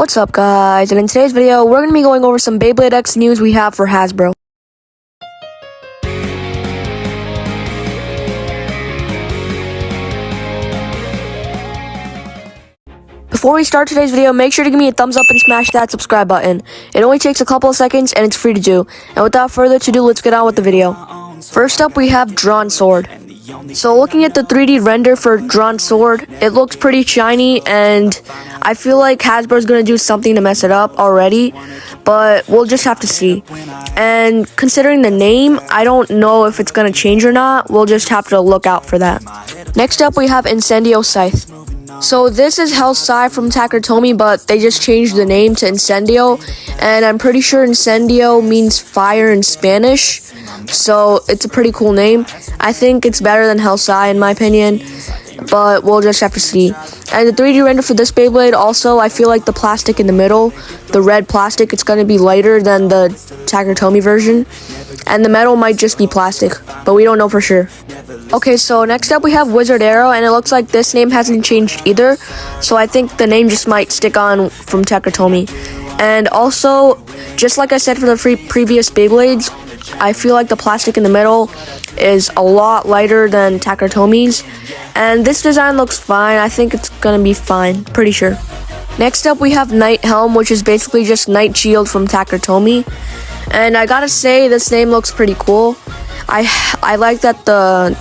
What's up guys, and in today's video we're going to be going over some Beyblade X news we have for Hasbro. Before we start today's video, make sure to give me a thumbs up and smash that subscribe button. It only takes a couple of seconds and it's free to do. And without further ado, let's get on with the video. First up we have Dran sword. So looking at the 3D render for Dran sword, it looks pretty shiny and I feel like Hasbro's going to do something to mess it up already, but we'll just have to see. And considering the name, I don't know if it's going to change or not. We'll just have to look out for that. Next up we have Incendio Scythe. So this is Helm from Takatomi, but they just changed the name to Incendio, and I'm pretty sure Incendio means fire in Spanish, so it's a pretty cool name. I think it's better than Helm in my opinion, but we'll just have to see. And the 3D render for this Beyblade also, I feel like the plastic in the middle, the red plastic, it's going to be lighter than the Takatomi version, and the metal might just be plastic, but we don't know for sure. Okay, so next up we have Wizard Arrow, and it looks like this name hasn't changed either, so I think the name just might stick on from Takatomi. And also, just like I said for the previous Beyblades, I feel like the plastic in the middle is a lot lighter than Takatomi's, and this design looks fine. I think it's gonna be fine, pretty sure. Next up we have Knight Helm, which is basically just Knight Shield from Takatomi, and I gotta say this name looks pretty cool. I like that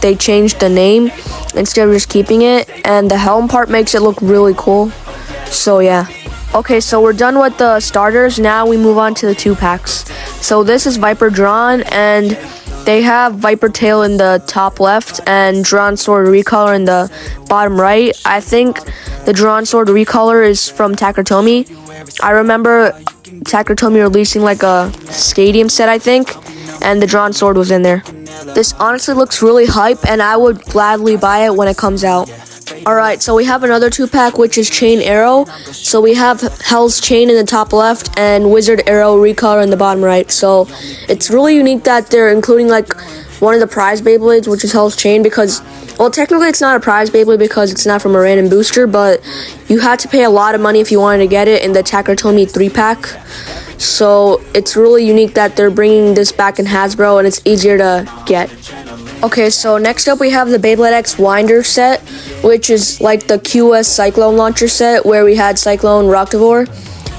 they changed the name instead of just keeping it, and the helm part makes it look really cool. So yeah. Okay, so we're done with the starters. Now we move on to the 2-packs. So this is Viper Dran, and they have Viper Tail in the top left and Dran Sword Recolor in the bottom right. I think the Dran Sword Recolor is from Takatomi. I remember Takatomi releasing like a stadium set, I think, and the Dran Sword was in there. This honestly looks really hype, and I would gladly buy it when it comes out. Alright, so we have another 2-pack, which is Chain Arrow. So we have Hell's Chain in the top left and Wizard Arrow Recolor in the bottom right. So it's really unique that they're including like one of the prize Beyblades, which is Hell's Chain, because, well, technically it's not a prize Beyblade because it's not from a random booster, but you had to pay a lot of money if you wanted to get it in the Takatomi 3-pack. So it's really unique that they're bringing this back in Hasbro, and it's easier to get. Okay, so next up we have the BEYBLADE Winder set, which is like the QS Cyclone launcher set, where we had Cyclone Roctavore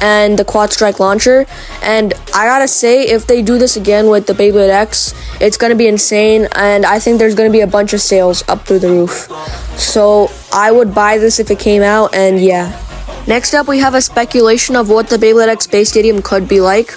and the Quad Strike launcher. And I gotta say, if they do this again with the Beyblade X, it's gonna be insane, and I think there's gonna be a bunch of sales up through the roof. So I would buy this if it came out, and yeah. Next up, we have a speculation of what the Beyblade X Bas Stadium could be like.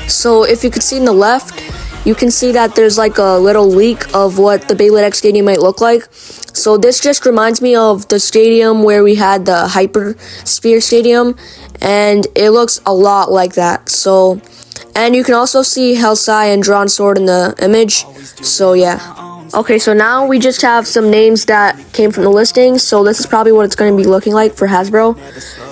So if you could see in the left, you can see that there's like a little leak of what the Beyblade X Stadium might look like. So this just reminds me of the stadium where we had the Hyper Sphere Stadium, and it looks a lot like that. So, and you can also see Helm and Dran Sword in the image. So yeah. Okay, so now we just have some names that came from the listing, so this is probably what it's going to be looking like for Hasbro.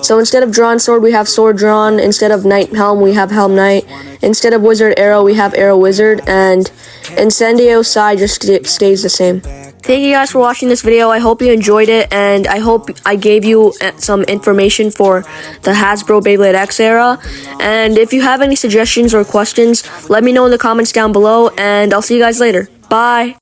So instead of Dran Sword, we have Sword Dran. Instead of Knight Helm, we have Helm Knight. Instead of Wizard Arrow, we have Arrow Wizard. And Incendio Scythe just stays the same. Thank you guys for watching this video. I hope you enjoyed it, and I hope I gave you some information for the Hasbro Beyblade X era. And if you have any suggestions or questions, let me know in the comments down below, and I'll see you guys later. Bye!